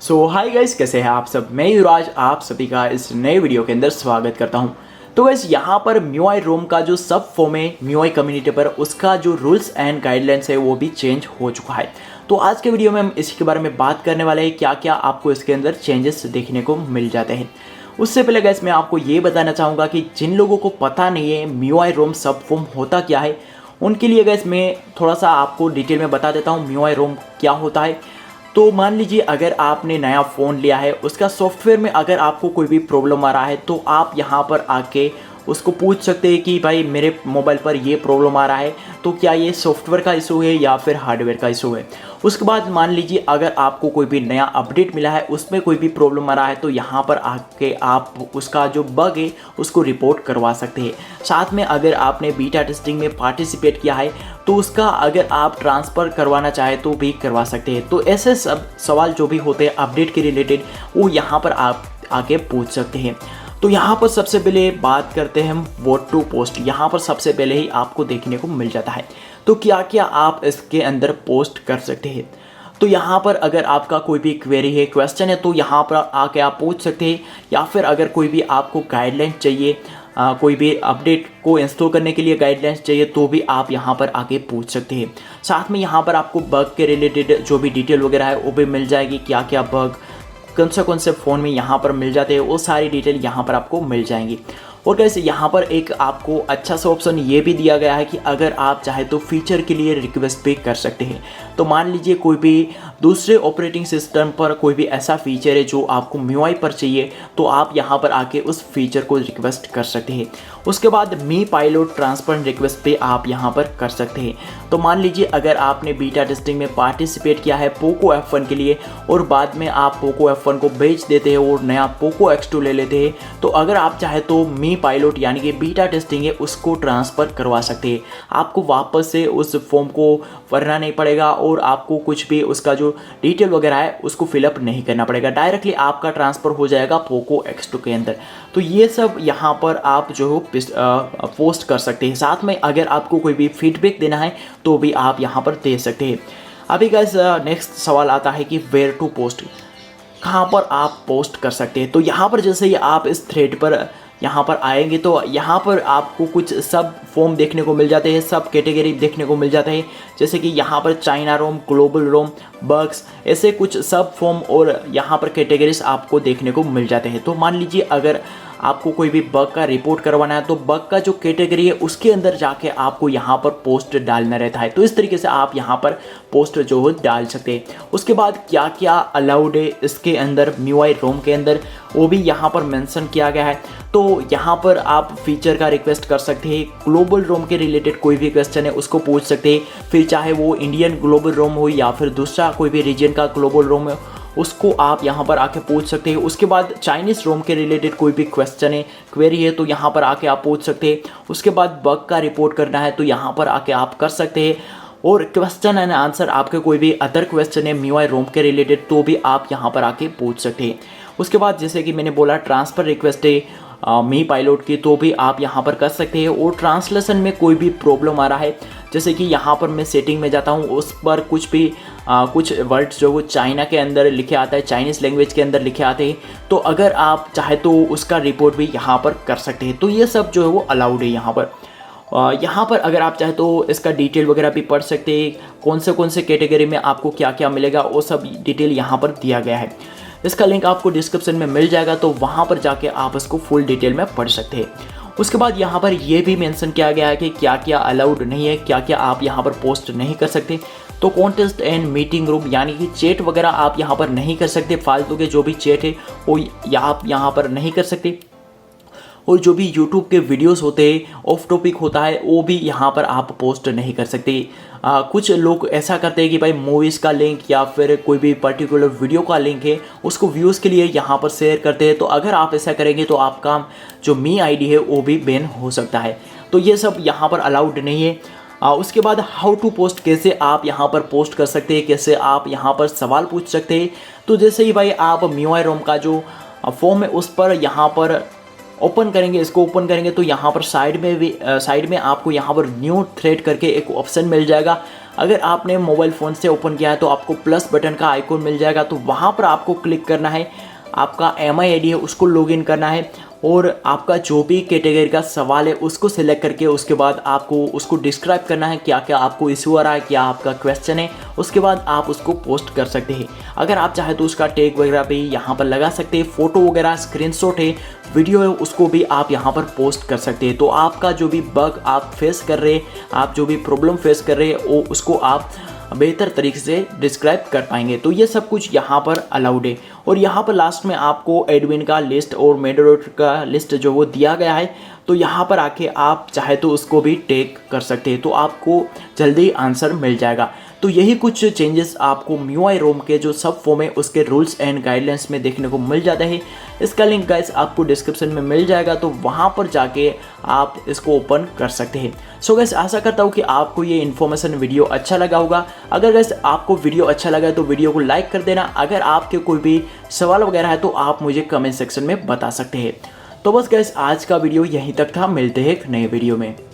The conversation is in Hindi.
सो हाय गाइस, कैसे हैं आप सब। मैं युवराज आप सभी का इस नए वीडियो के अंदर स्वागत करता हूं। तो गाइस यहाँ पर MIUI रोम का जो सब फॉर्म है MIUI कम्युनिटी पर, उसका जो रूल्स एंड गाइडलाइंस है वो भी चेंज हो चुका है। तो आज के वीडियो में हम इसी के बारे में बात करने वाले हैं, क्या क्या आपको इसके अंदर चेंजेस देखने को मिल जाते हैं। उससे पहले गाइस मैं आपको ये बताना चाहूँगा कि जिन लोगों को पता नहीं है MIUI रोम सब फॉर्म होता क्या है, उनके लिए गाइस मैं थोड़ा सा आपको डिटेल में बता देता हूँ MIUI रोम क्या होता है। तो मान लीजिए अगर आपने नया फ़ोन लिया है, उसका सॉफ्टवेयर में अगर आपको कोई भी प्रॉब्लम आ रहा है तो आप यहाँ पर आके उसको पूछ सकते हैं कि भाई मेरे मोबाइल पर ये प्रॉब्लम आ रहा है, तो क्या ये सॉफ्टवेयर का इशू है या फिर हार्डवेयर का इशू है। उसके बाद मान लीजिए अगर आपको कोई भी नया अपडेट मिला है, उसमें कोई भी प्रॉब्लम आ रहा है, तो यहाँ पर आके आप उसका जो बग है उसको रिपोर्ट करवा सकते हैं। साथ में अगर आपने बीटा टेस्टिंग में पार्टिसिपेट किया है तो उसका अगर आप ट्रांसफ़र करवाना चाहें तो भी करवा सकते हैं। तो ऐसे सब सवाल जो भी होते हैं अपडेट के रिलेटेड, वो यहाँ पर आप आके पूछ सकते हैं। तो यहाँ पर सबसे पहले बात करते हैं हम व्हाट टू पोस्ट। यहाँ पर सबसे पहले ही आपको देखने को मिल जाता है तो क्या क्या आप इसके अंदर पोस्ट कर सकते हैं। तो यहाँ पर अगर आपका कोई भी क्वेरी है, क्वेश्चन है, तो यहाँ पर आके आप पूछ सकते हैं। या फिर अगर कोई भी आपको गाइडलाइन चाहिए, कोई भी अपडेट को इंस्टॉल करने के लिए गाइडलाइंस चाहिए, तो भी आप यहाँ पर आके पूछ सकते हैं। साथ में यहाँ पर आपको बग के रिलेटेड जो भी डिटेल वगैरह है वो भी मिल जाएगी, क्या क्या बग कौन से फ़ोन में यहाँ पर मिल जाते हैं, वो सारी डिटेल यहाँ पर आपको मिल जाएंगी। और कैसे यहाँ पर एक आपको अच्छा सा ऑप्शन ये भी दिया गया है कि अगर आप चाहे तो फीचर के लिए रिक्वेस्ट भी कर सकते हैं। तो मान लीजिए कोई भी दूसरे ऑपरेटिंग सिस्टम पर कोई भी ऐसा फीचर है जो आपको MIUI पर चाहिए, तो आप यहाँ पर आके उस फीचर को रिक्वेस्ट कर सकते हैं। उसके बाद मी पायलट ट्रांसफर रिक्वेस्ट पे आप यहाँ पर कर सकते हैं। तो मान लीजिए अगर आपने बीटा टेस्टिंग में पार्टिसिपेट किया है पोको F1 के लिए, और बाद में आप पोको F1 को बेच देते हैं और नया पोको X2 ले लेते हैं, तो अगर आप चाहे तो मी पायलट यानी कि बीटा टेस्टिंग है उसको ट्रांसफ़र करवा सकते हैं। आपको वापस से उस फॉर्म को भरना नहीं पड़ेगा और आपको कुछ भी उसका जो डिटेल वगैरह है उसको फिलअप नहीं करना पड़ेगा, डायरेक्टली आपका ट्रांसफ़र हो जाएगा पोको X2 के अंदर। तो ये सब यहाँ पर आप जो पोस्ट कर सकते हैं। साथ में अगर आपको कोई भी फीडबैक देना है तो भी आप यहाँ पर दे सकते हैं। अभी गाइस नेक्स्ट सवाल आता है कि वेयर टू पोस्ट, कहाँ पर आप पोस्ट कर सकते हैं। तो यहाँ पर जैसे ही आप इस थ्रेड पर यहाँ पर आएंगे तो यहाँ पर आपको कुछ सब फॉर्म देखने को मिल जाते हैं, सब कैटेगरी देखने को मिल जाते हैं। जैसे कि यहाँ पर चाइना रोम, ग्लोबल रोम, बग्स, ऐसे कुछ सब फॉर्म और यहाँ पर कैटेगरीज आपको देखने को मिल जाते हैं। तो मान लीजिए अगर आपको कोई भी बग का रिपोर्ट करवाना है तो बग का जो कैटेगरी है उसके अंदर जाके आपको यहाँ पर पोस्ट डालना रहता है। तो इस तरीके से आप यहाँ पर पोस्ट जो है डाल सकते हैं। उसके बाद क्या क्या अलाउड है इसके अंदर MIUI रोम के अंदर, वो भी यहाँ पर मेंशन किया गया है। तो यहाँ पर आप फीचर का रिक्वेस्ट कर सकते हैं, ग्लोबल रोम के रिलेटेड कोई भी क्वेश्चन है उसको पूछ सकते हैं, फिर चाहे वो इंडियन ग्लोबल रोम हो या फिर दूसरा कोई भी रीजन का ग्लोबल रोम हो, उसको आप यहाँ पर आके पूछ सकते हैं। उसके बाद चाइनीज़ रोम के रिलेटेड कोई भी क्वेश्चन है, क्वेरी है, तो यहाँ पर आके आप पूछ सकते हैं। उसके बाद बग का रिपोर्ट करना है तो यहाँ पर आके आप कर सकते हैं। और क्वेश्चन एंड आंसर आपके कोई भी अदर क्वेश्चन है MIUI रोम के रिलेटेड, तो भी आप यहाँ पर आके पूछ सकते हैं। उसके बाद जैसे कि मैंने बोला ट्रांसफ़र रिक्वेस्ट है मी पायलट की, तो भी आप यहाँ पर कर सकते हैं। और ट्रांसलेशन में कोई भी प्रॉब्लम आ रहा है, जैसे कि यहाँ पर मैं सेटिंग में जाता हूँ, उस पर कुछ भी कुछ वर्ड्स जो वो चाइना के अंदर लिखे आता है, चाइनीज़ लैंग्वेज के अंदर लिखे आते हैं, तो अगर आप चाहे तो उसका रिपोर्ट भी यहाँ पर कर सकते हैं। तो ये सब जो है वो अलाउड है यहाँ पर। यहाँ पर अगर आप चाहे तो इसका डिटेल वगैरह भी पढ़ सकते हैं, कौन से कैटेगरी में आपको क्या क्या मिलेगा, वो सब डिटेल यहाँ पर दिया गया है। इसका लिंक आपको डिस्क्रिप्शन में मिल जाएगा, तो वहाँ पर जाके आप इसको फुल डिटेल में पढ़ सकते हैं। उसके बाद यहाँ पर यह भी मेंशन किया गया है कि क्या क्या अलाउड नहीं है, क्या क्या आप यहाँ पर पोस्ट नहीं कर सकते। तो कॉन्टेस्ट एंड मीटिंग रूम यानी कि चैट वगैरह आप यहाँ पर नहीं कर सकते, फालतू के जो भी चैट है वो आप यहाँ पर नहीं कर सकते। और जो भी यूट्यूब के वीडियोस होते हैं, ऑफ टॉपिक होता है, वो भी यहाँ पर आप पोस्ट नहीं कर सकते। कुछ लोग ऐसा करते हैं कि भाई मूवीज़ का लिंक या फिर कोई भी पर्टिकुलर वीडियो का लिंक है उसको व्यूज़ के लिए यहाँ पर शेयर करते हैं। तो अगर आप ऐसा करेंगे तो आपका जो MIUI है वो भी बैन हो सकता है। तो ये सब यहाँ पर अलाउड नहीं है। उसके बाद हाउ टू पोस्ट, कैसे आप यहाँ पर पोस्ट कर सकते हैं, कैसे आप यहाँ पर सवाल पूछ सकते हैं। तो जैसे ही भाई आप MIUI रोम का जो फॉर्म है उस पर यहाँ पर ओपन करेंगे, इसको ओपन करेंगे तो यहाँ पर साइड में आपको यहाँ पर न्यू थ्रेड करके एक ऑप्शन मिल जाएगा। अगर आपने मोबाइल फ़ोन से ओपन किया है तो आपको प्लस बटन का आइकॉन मिल जाएगा, तो वहाँ पर आपको क्लिक करना है, आपका MI ID है उसको लॉगिन करना है और आपका जो भी कैटेगरी का सवाल है उसको सिलेक्ट करके उसके बाद आपको उसको डिस्क्राइब करना है क्या क्या आपको इशू आ रहा है, क्या आपका क्वेश्चन है। उसके बाद आप उसको पोस्ट कर सकते हैं। अगर आप चाहे तो उसका टैग वगैरह भी यहाँ पर लगा सकते हैं, फ़ोटो वगैरह स्क्रीनशॉट है, वीडियो है, उसको भी आप यहाँ पर पोस्ट कर सकते हैं। तो आपका जो भी बग आप फेस कर रहे हैं, आप जो भी प्रॉब्लम फेस कर रहे हैं वो उसको आप बेहतर तरीके से डिस्क्राइब कर पाएंगे। तो ये सब कुछ यहाँ पर अलाउड है। और यहाँ पर लास्ट में आपको एडमिन का लिस्ट और मॉडरेटर का लिस्ट जो वो दिया गया है, तो यहाँ पर आके आप चाहे तो उसको भी टैग कर सकते हैं, तो आपको जल्दी आंसर मिल जाएगा। तो यही कुछ चेंजेस आपको MIUI रोम के जो सब फॉर्म है उसके रूल्स एंड गाइडलाइंस में देखने को मिल जाता है। इसका लिंक गाइस आपको डिस्क्रिप्शन में मिल जाएगा, तो वहाँ पर जाके आप इसको ओपन कर सकते हैं। सो गाइस आशा करता हूँ कि आपको ये इन्फॉर्मेशन वीडियो अच्छा लगा होगा। अगर गाइस आपको वीडियो अच्छा लगा तो वीडियो को लाइक कर देना। अगर आपके कोई भी सवाल वगैरह है तो आप मुझे कमेंट सेक्शन में बता सकते हैं। तो बस गाइस आज का वीडियो यहीं तक था, मिलते हैं एक नए वीडियो में।